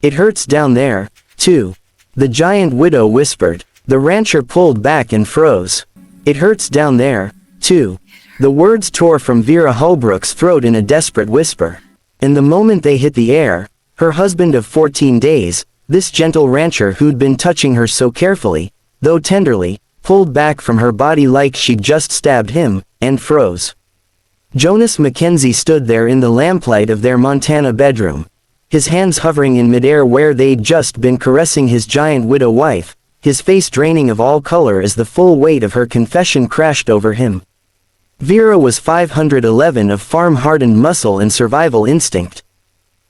It hurts down there, too. The giant widow whispered. The rancher pulled back and froze. It hurts down there, too. The words tore from Vera Holbrook's throat in a desperate whisper. And the moment they hit the air, her husband of 14 days, this gentle rancher who'd been touching her so carefully, though tenderly, pulled back from her body like she'd just stabbed him, and froze. Jonas Mackenzie stood there in the lamplight of their Montana bedroom, his hands hovering in midair where they'd just been caressing his giant widow wife, his face draining of all color as the full weight of her confession crashed over him. Vera was 511 of farm-hardened muscle and survival instinct.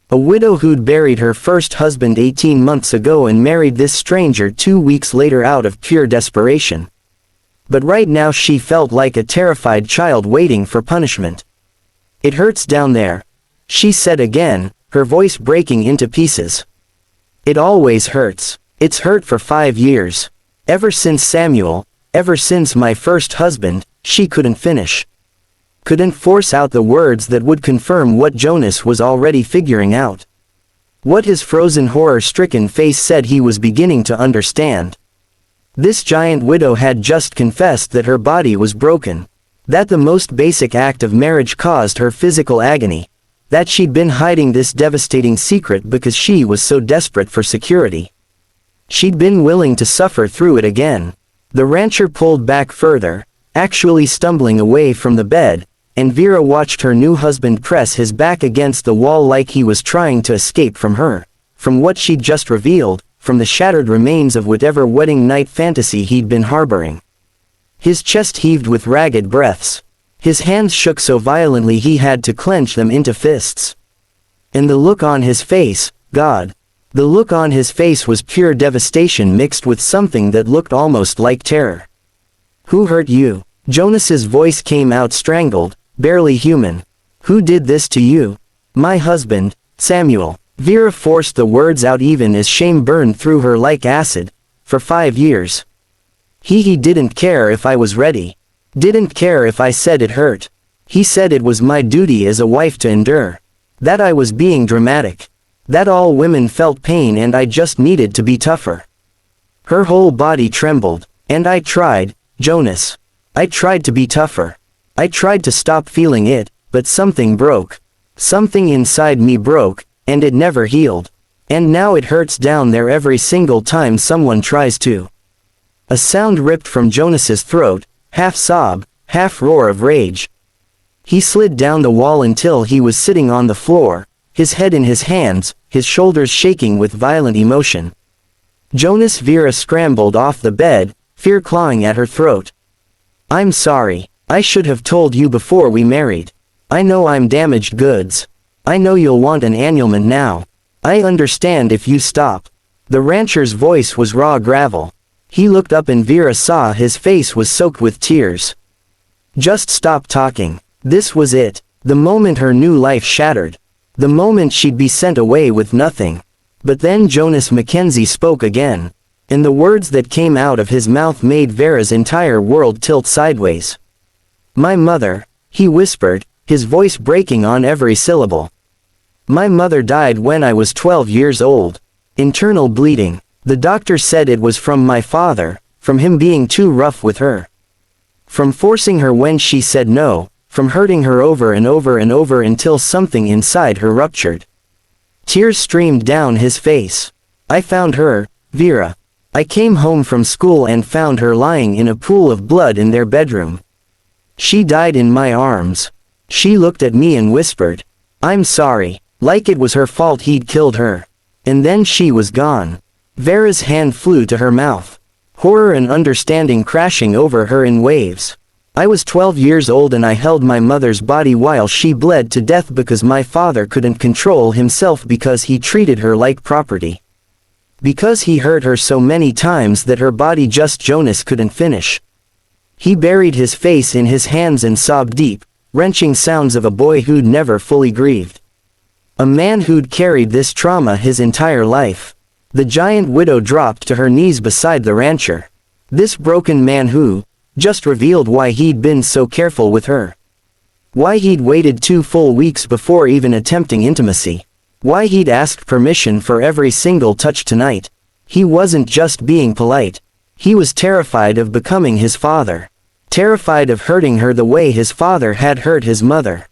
A widow who'd buried her first husband 18 months ago and married this stranger 2 weeks later out of pure desperation. But right now she felt like a terrified child waiting for punishment. It hurts down there, she said again, her voice breaking into pieces. It always hurts. It's hurt for 5 years. Ever since Samuel, ever since my first husband. She couldn't finish. Couldn't force out the words that would confirm what Jonas was already figuring out. What his frozen horror-stricken face said he was beginning to understand. This giant widow had just confessed that her body was broken. That the most basic act of marriage caused her physical agony. That she'd been hiding this devastating secret because she was so desperate for security. She'd been willing to suffer through it again. The rancher pulled back further, actually stumbling away from the bed, and Vera watched her new husband press his back against the wall like he was trying to escape from her, from what she'd just revealed, from the shattered remains of whatever wedding night fantasy he'd been harboring. His chest heaved with ragged breaths. His hands shook so violently he had to clench them into fists. And the look on his face, God. The look on his face was pure devastation mixed with something that looked almost like terror. Who hurt you? Jonas's voice came out strangled, barely human. Who did this to you? My husband, Samuel. Vera forced the words out even as shame burned through her like acid. For 5 years. He didn't care if I was ready. Didn't care if I said it hurt. He said it was my duty as a wife to endure. That I was being dramatic. That all women felt pain and I just needed to be tougher. Her whole body trembled. And I tried, Jonas. I tried to be tougher. I tried to stop feeling it, but something broke. Something inside me broke, and it never healed. And now it hurts down there every single time someone tries to. A sound ripped from Jonas's throat, half sob, half roar of rage. He slid down the wall until he was sitting on the floor, his head in his hands, his shoulders shaking with violent emotion. Jonas. Vera scrambled off the bed, fear clawing at her throat. I'm sorry. I should have told you before we married. I know I'm damaged goods. I know you'll want an annulment now. I understand if you stop. The rancher's voice was raw gravel. He looked up and Vera saw his face was soaked with tears. Just stop talking. This was it. The moment her new life shattered. The moment she'd be sent away with nothing. But then Jonas Mackenzie spoke again. And the words that came out of his mouth made Vera's entire world tilt sideways. My mother, he whispered, his voice breaking on every syllable. My mother died when I was 12 years old. Internal bleeding. The doctor said it was from my father, from him being too rough with her. From forcing her when she said no, from hurting her over and over and over until something inside her ruptured. Tears streamed down his face. I found her, Vera. I came home from school and found her lying in a pool of blood in their bedroom. She died in my arms. She looked at me and whispered, I'm sorry, like it was her fault he'd killed her. And then she was gone. Vera's hand flew to her mouth. Horror and understanding crashing over her in waves. I was 12 years old and I held my mother's body while she bled to death because my father couldn't control himself because he treated her like property. Because he hurt her so many times that her body just Jonas couldn't finish. He buried his face in his hands and sobbed deep, wrenching sounds of a boy who'd never fully grieved. A man who'd carried this trauma his entire life. The giant widow dropped to her knees beside the rancher. This broken man who just revealed why he'd been so careful with her. Why he'd waited 2 full weeks before even attempting intimacy. Why he'd asked permission for every single touch tonight. He wasn't just being polite. He was terrified of becoming his father. Terrified of hurting her the way his father had hurt his mother.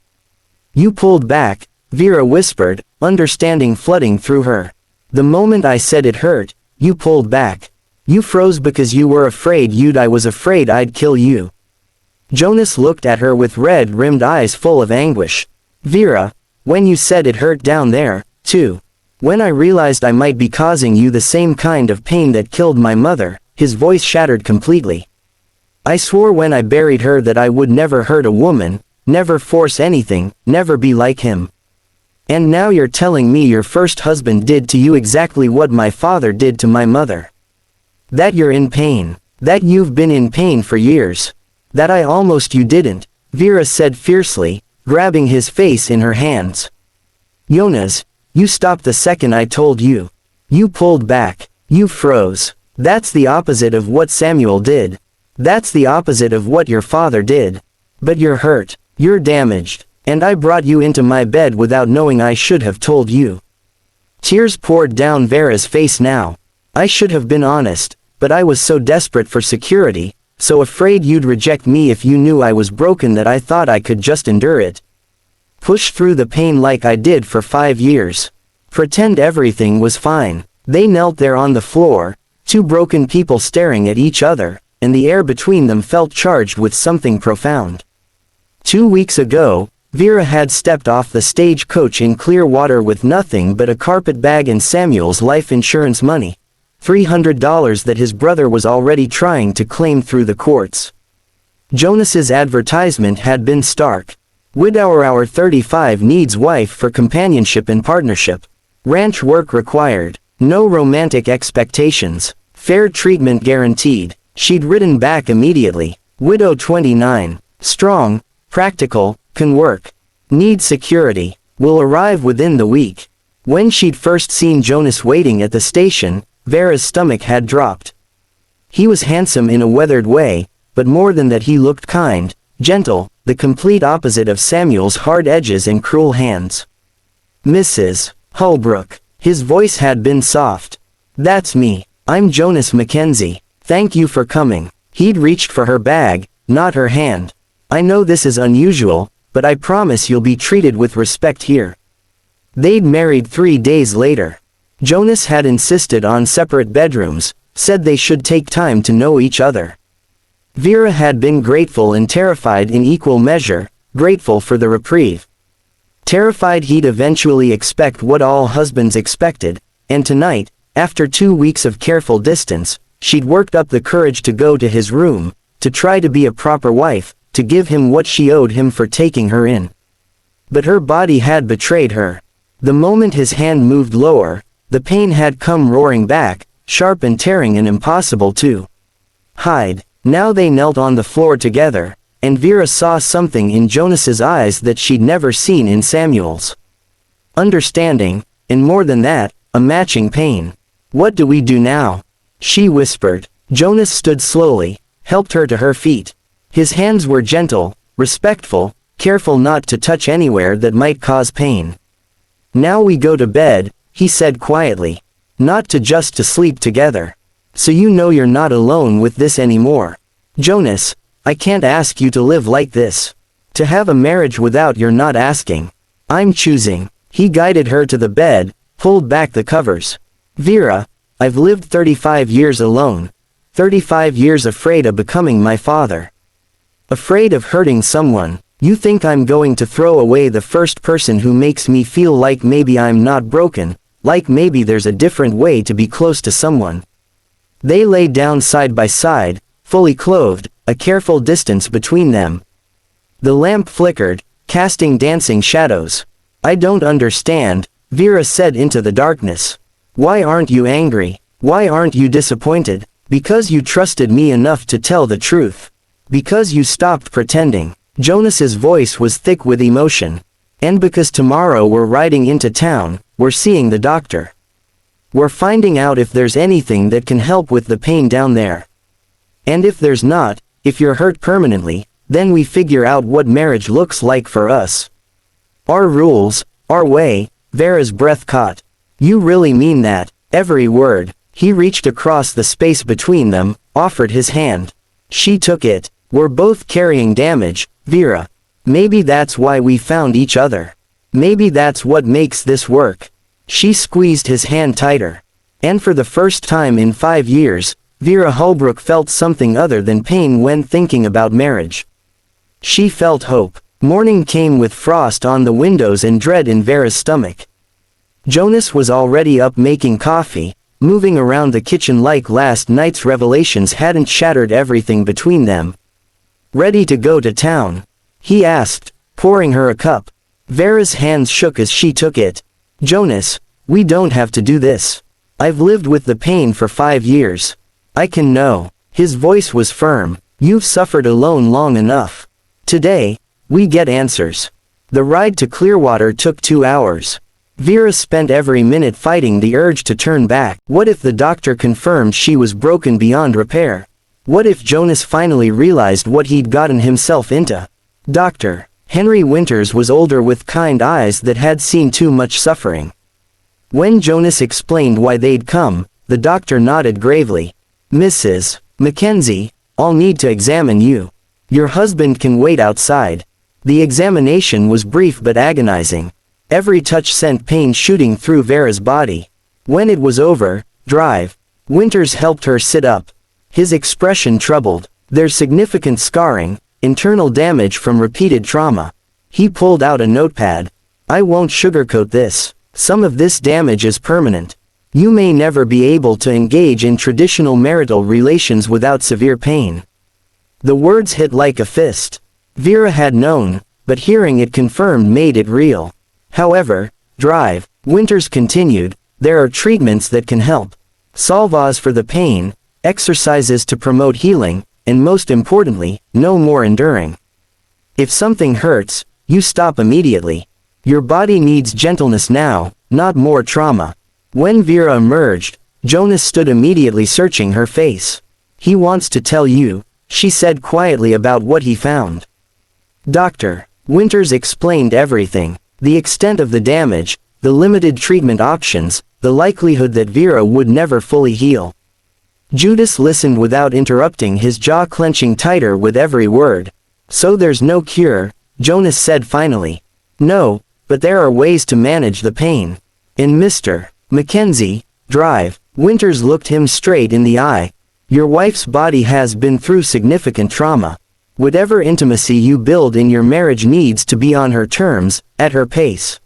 You pulled back, Vera whispered, understanding flooding through her. The moment I said it hurt, you pulled back. You froze because you were afraid I was afraid I'd kill you. Jonas looked at her with red-rimmed eyes full of anguish. Vera, when you said it hurt down there, too. When I realized I might be causing you the same kind of pain that killed my mother, his voice shattered completely. I swore when I buried her that I would never hurt a woman, never force anything, never be like him. And now you're telling me your first husband did to you exactly what my father did to my mother. That you're in pain. That you've been in pain for years. That you didn't, Vera said fiercely, grabbing his face in her hands. Jonas, you stopped the second I told you. You pulled back. You froze. That's the opposite of what Samuel did. That's the opposite of what your father did. But you're hurt. You're damaged. And I brought you into my bed without knowing I should have told you. Tears poured down Vera's face now. I should have been honest, but I was so desperate for security, so afraid you'd reject me if you knew I was broken that I thought I could just endure it. Push through the pain like I did for 5 years. Pretend everything was fine. They knelt there on the floor, two broken people staring at each other, and the air between them felt charged with something profound. 2 weeks ago, Vera had stepped off the stagecoach in Clearwater with nothing but a carpet bag and Samuel's life insurance money. $300 that his brother was already trying to claim through the courts. Jonas's advertisement had been stark. Widower 35 needs wife for companionship and partnership. Ranch work required. No romantic expectations. Fair treatment guaranteed. She'd written back immediately. Widow 29. Strong, practical, can work. Need security. Will arrive within the week. When she'd first seen Jonas waiting at the station, Vera's stomach had dropped. He was handsome in a weathered way, but more than that he looked kind, gentle, the complete opposite of Samuel's hard edges and cruel hands. Mrs. Holbrook. His voice had been soft. That's me. I'm Jonas Mackenzie. Thank you for coming. He'd reached for her bag, not her hand. I know this is unusual, but I promise you'll be treated with respect here. They'd married 3 days later. Jonas had insisted on separate bedrooms, said they should take time to know each other. Vera had been grateful and terrified in equal measure, grateful for the reprieve. Terrified he'd eventually expect what all husbands expected, and tonight, after 2 weeks of careful distance, she'd worked up the courage to go to his room, to try to be a proper wife, to give him what she owed him for taking her in. But her body had betrayed her. The moment his hand moved lower, the pain had come roaring back, sharp and tearing and impossible to hide. Now they knelt on the floor together, and Vera saw something in Jonas's eyes that she'd never seen in Samuel's. Understanding, and more than that, a matching pain. What do we do now? She whispered. Jonas stood slowly, helped her to her feet. His hands were gentle, respectful, careful not to touch anywhere that might cause pain. Now we go to bed, he said quietly. Not to sleep together. So you know you're not alone with this anymore. Jonas, I can't ask you to live like this. To have a marriage without you're not asking. I'm choosing. He guided her to the bed, pulled back the covers. Vera, I've lived 35 years alone. 35 years afraid of becoming my father. Afraid of hurting someone. You think I'm going to throw away the first person who makes me feel like maybe I'm not broken, like maybe there's a different way to be close to someone. They lay down side by side, fully clothed, a careful distance between them. The lamp flickered, casting dancing shadows. I don't understand, Vera said into the darkness. Why aren't you angry? Why aren't you disappointed? Because you trusted me enough to tell the truth. Because you stopped pretending. Jonas's voice was thick with emotion. And because tomorrow we're riding into town, we're seeing the doctor. We're finding out if there's anything that can help with the pain down there. And if there's not, if you're hurt permanently, then we figure out what marriage looks like for us. Our rules, our way, Vera's breath caught. You really mean that? Every word. He reached across the space between them, offered his hand. She took it. We're both carrying damage, Vera. Maybe that's why we found each other. Maybe that's what makes this work. She squeezed his hand tighter. And for the first time in 5 years, Vera Holbrook felt something other than pain when thinking about marriage. She felt hope. Morning came with frost on the windows and dread in Vera's stomach. Jonas was already up making coffee, moving around the kitchen like last night's revelations hadn't shattered everything between them. Ready to go to town? He asked, pouring her a cup. Vera's hands shook as she took it. Jonas, we don't have to do this. I've lived with the pain for 5 years. I can know. His voice was firm. You've suffered alone long enough. Today, we get answers. The ride to Clearwater took 2 hours. Vera spent every minute fighting the urge to turn back. What if the doctor confirmed she was broken beyond repair? What if Jonas finally realized what he'd gotten himself into? Dr. Henry Winters was older with kind eyes that had seen too much suffering. When Jonas explained why they'd come, the doctor nodded gravely. Mrs. Mackenzie, I'll need to examine you. Your husband can wait outside. The examination was brief but agonizing. Every touch sent pain shooting through Vera's body. When it was over, Winters helped her sit up. His expression troubled. There's significant scarring, internal damage from repeated trauma. He pulled out a notepad. I won't sugarcoat this. Some of this damage is permanent. You may never be able to engage in traditional marital relations without severe pain. The words hit like a fist. Vera had known, but hearing it confirmed made it real. However, Winters continued, there are treatments that can help. Salvas for the pain, exercises to promote healing, and most importantly, no more enduring. If something hurts, you stop immediately. Your body needs gentleness now, not more trauma. When Vera emerged, Jonas stood immediately searching her face. He wants to tell you, she said quietly about what he found. Dr. Winters explained everything. The extent of the damage, the limited treatment options, the likelihood that Vera would never fully heal. Judas listened without interrupting, his jaw clenching tighter with every word. So there's no cure, Jonas said finally. No, but there are ways to manage the pain. And Mr. Mackenzie, Winters looked him straight in the eye. Your wife's body has been through significant trauma. Whatever intimacy you build in your marriage needs to be on her terms, at her pace.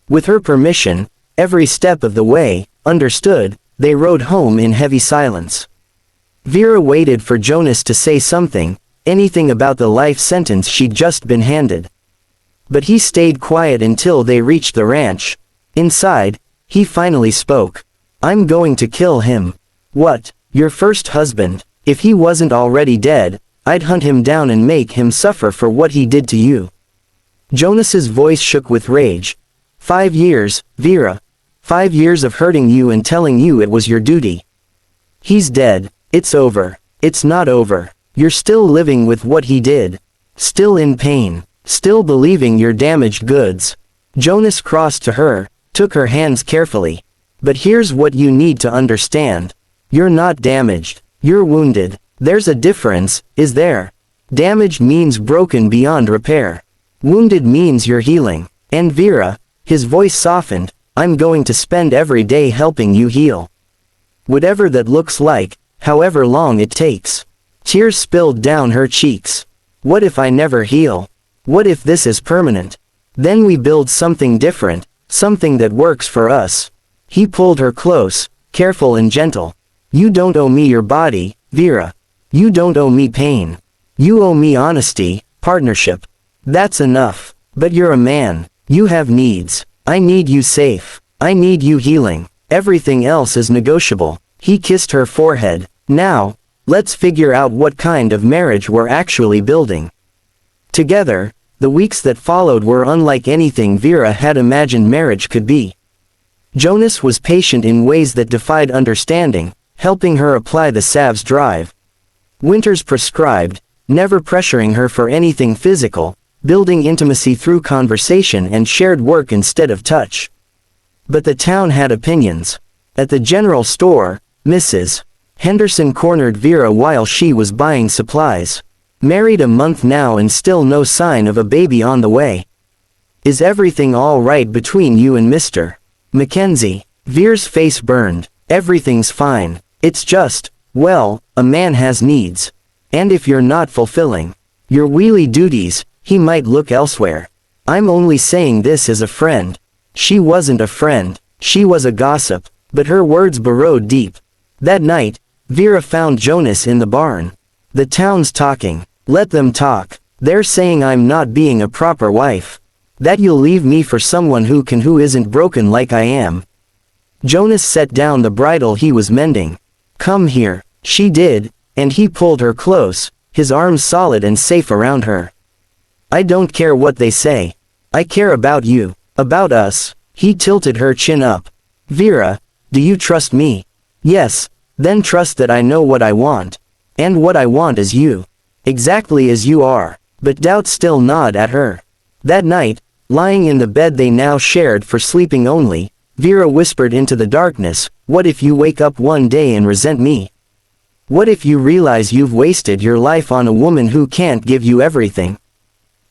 With her permission, every step of the way, understood, they rode home in heavy silence. Vera waited for Jonas to say something, anything about the life sentence she'd just been handed. But he stayed quiet until they reached the ranch. Inside, he finally spoke. I'm going to kill him. What, your first husband? If he wasn't already dead, I'd hunt him down and make him suffer for what he did to you. Jonas's voice shook with rage. 5 years, Vera. 5 years of hurting you and telling you it was your duty. He's dead. It's over. It's not over. You're still living with what he did. Still in pain. Still believing you're damaged goods. Jonas crossed to her, took her hands carefully. But here's what you need to understand. You're not damaged. You're wounded. There's a difference, is there? Damaged means broken beyond repair. Wounded means you're healing. And Vera, his voice softened, I'm going to spend every day helping you heal. Whatever that looks like, however long it takes. Tears spilled down her cheeks. What if I never heal? What if this is permanent? Then we build something different, something that works for us. He pulled her close, careful and gentle. You don't owe me your body, Vera. You don't owe me pain. You owe me honesty, partnership. That's enough. But you're a man. You have needs. I need you safe. I need you healing. Everything else is negotiable. He kissed her forehead. Now, let's figure out what kind of marriage we're actually building. Together, the weeks that followed were unlike anything Vera had imagined marriage could be. Jonas was patient in ways that defied understanding, helping her apply the salve's drive. Winters prescribed, never pressuring her for anything physical, building intimacy through conversation and shared work instead of touch. But the town had opinions. At the general store, Mrs. Henderson cornered Vera while she was buying supplies. Married a month now and still no sign of a baby on the way. Is everything all right between you and Mr. Mackenzie? Vera's face burned. Everything's fine. It's just, well, a man has needs. And if you're not fulfilling your wheelie duties, he might look elsewhere. I'm only saying this as a friend. She wasn't a friend. She was a gossip. But her words burrowed deep. That night, Vera found Jonas in the barn. The town's talking. Let them talk. They're saying I'm not being a proper wife. That you'll leave me for someone who isn't broken like I am. Jonas set down the bridle he was mending. Come here. She did, and he pulled her close, his arms solid and safe around her. I don't care what they say. I care about you, about us. He tilted her chin up. Vera, do you trust me? Yes, then trust that I know what I want. And what I want is you. Exactly as you are. But doubt still gnawed at her. That night, lying in the bed they now shared for sleeping only, Vera whispered into the darkness, what if you wake up one day and resent me? What if you realize you've wasted your life on a woman who can't give you everything?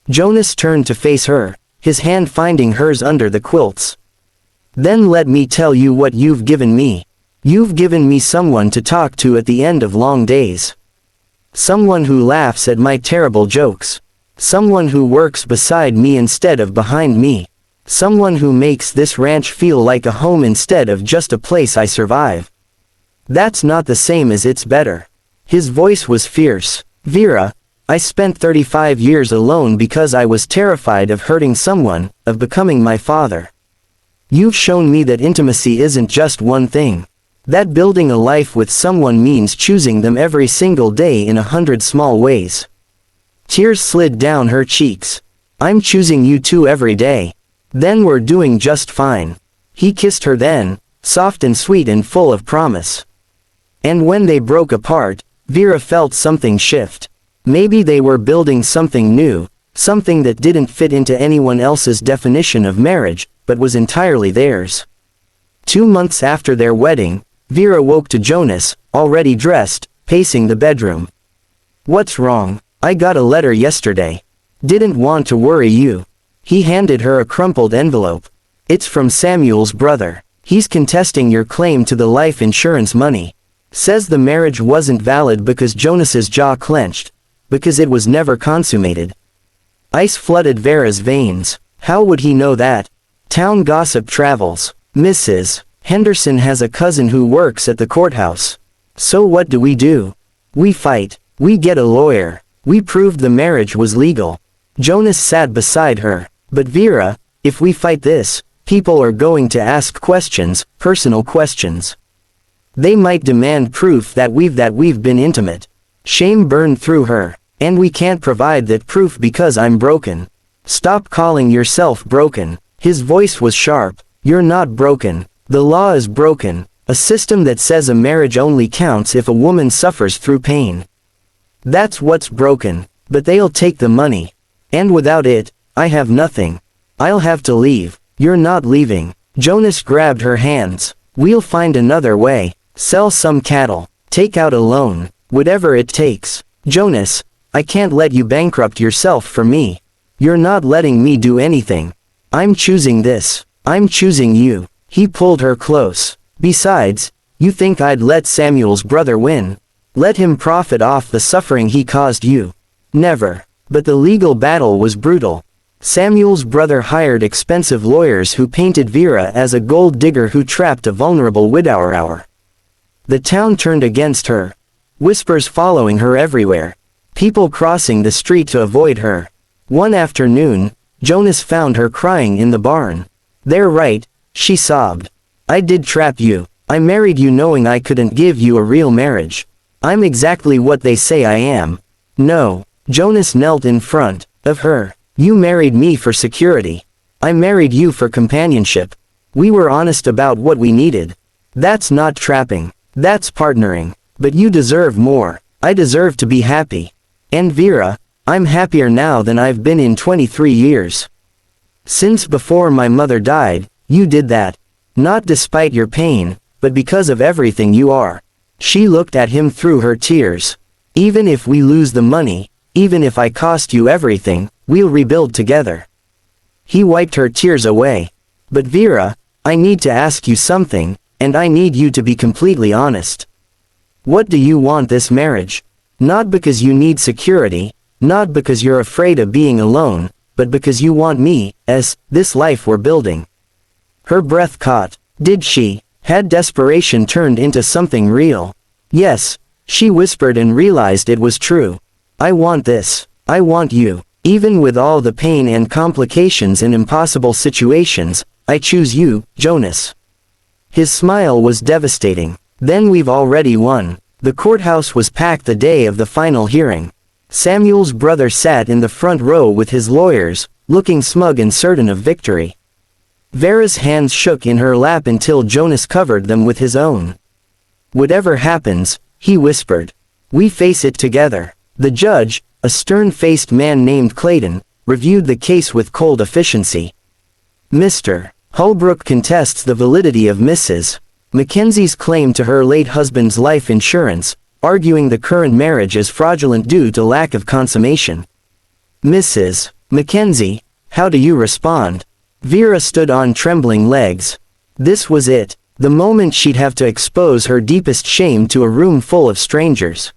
Jonas turned to face her, his hand finding hers under the quilts. Then let me tell you what you've given me. You've given me someone to talk to at the end of long days. Someone who laughs at my terrible jokes. Someone who works beside me instead of behind me. Someone who makes this ranch feel like a home instead of just a place I survive. That's not the same as it's better. His voice was fierce. Vera, I spent 35 years alone because I was terrified of hurting someone, of becoming my father. You've shown me that intimacy isn't just one thing. That building a life with someone means choosing them every single day in 100 small ways. Tears slid down her cheeks. I'm choosing you too every day. Then we're doing just fine. He kissed her then, soft and sweet and full of promise. And when they broke apart, Vera felt something shift. Maybe they were building something new, something that didn't fit into anyone else's definition of marriage, but was entirely theirs. 2 months after their wedding, Vera woke to Jonas, already dressed, pacing the bedroom. What's wrong? I got a letter yesterday. Didn't want to worry you. He handed her a crumpled envelope. It's from Samuel's brother. He's contesting your claim to the life insurance money. Says the marriage wasn't valid because Jonas's jaw clenched. Because it was never consummated. Ice flooded Vera's veins. How would he know that? Town gossip travels. Mrs. Henderson has a cousin who works at the courthouse. So what do? We fight. We get a lawyer. We proved the marriage was legal. Jonas sat beside her. But Vera, if we fight this, people are going to ask questions, personal questions. They might demand proof that we've been intimate. Shame burned through her. And we can't provide that proof because I'm broken. Stop calling yourself broken. His voice was sharp. You're not broken. The law is broken. A system that says a marriage only counts if a woman suffers through pain. That's what's broken. But they'll take the money. And without it, I have nothing. I'll have to leave. You're not leaving. Jonas grabbed her hands. We'll find another way. Sell some cattle. Take out a loan. Whatever it takes. Jonas, I can't let you bankrupt yourself for me. You're not letting me do anything. I'm choosing this. I'm choosing you. He pulled her close. Besides, you think I'd let Samuel's brother win? Let him profit off the suffering he caused you? Never. But the legal battle was brutal. Samuel's brother hired expensive lawyers who painted Vera as a gold digger who trapped a vulnerable widower. The town turned against her. Whispers following her everywhere. People crossing the street to avoid her. One afternoon, Jonas found her crying in the barn. They're right, she sobbed. I did trap you. I married you knowing I couldn't give you a real marriage. I'm exactly what they say I am. No. Jonas knelt in front of her. You married me for security. I married you for companionship. We were honest about what we needed. That's not trapping. That's partnering. But you deserve more. I deserve to be happy. And Vera, I'm happier now than I've been in 23 years. Since before my mother died, you did that. Not despite your pain, but because of everything you are. She looked at him through her tears. Even if we lose the money, even if I cost you everything, we'll rebuild together. He wiped her tears away. But Vera, I need to ask you something, and I need you to be completely honest. What do you want this marriage? Not because you need security, not because you're afraid of being alone, but because you want me, as this life we're building. Her breath caught. Did she? Had desperation turned into something real? Yes, she whispered and realized it was true. I want this. I want you. Even with all the pain and complications and impossible situations, I choose you, Jonas. His smile was devastating. Then we've already won. The courthouse was packed the day of the final hearing. Samuel's brother sat in the front row with his lawyers, looking smug and certain of victory. Vera's hands shook in her lap until Jonas covered them with his own. Whatever happens, he whispered, we face it together. The judge, a stern-faced man named Clayton, reviewed the case with cold efficiency. Mr. Holbrook contests the validity of Mrs. Mackenzie's claim to her late husband's life insurance, arguing the current marriage is fraudulent due to lack of consummation. Mrs. Mackenzie, how do you respond? Vera stood on trembling legs. This was it, the moment she'd have to expose her deepest shame to a room full of strangers.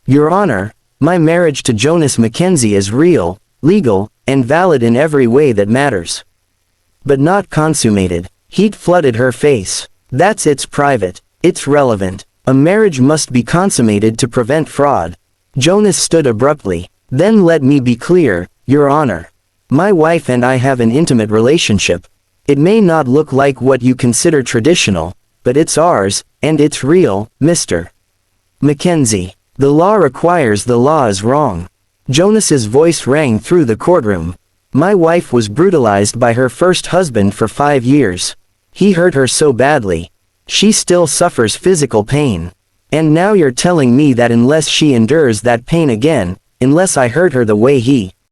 Your Honor, my marriage to Jonas Mackenzie is real, legal, and valid in every way that matters. But not consummated. Heat flooded her face. It's private. It's relevant. A marriage must be consummated to prevent fraud. Jonas stood abruptly. Then let me be clear, Your Honor. My wife and I have an intimate relationship. It may not look like what you consider traditional, but it's ours, and it's real, Mr. Mackenzie. The law requires the law is wrong. Jonas's voice rang through the courtroom. My wife was brutalized by her first husband for 5 years. He hurt her so badly. She still suffers physical pain. And now you're telling me that unless she endures that pain again, unless I hurt her the way he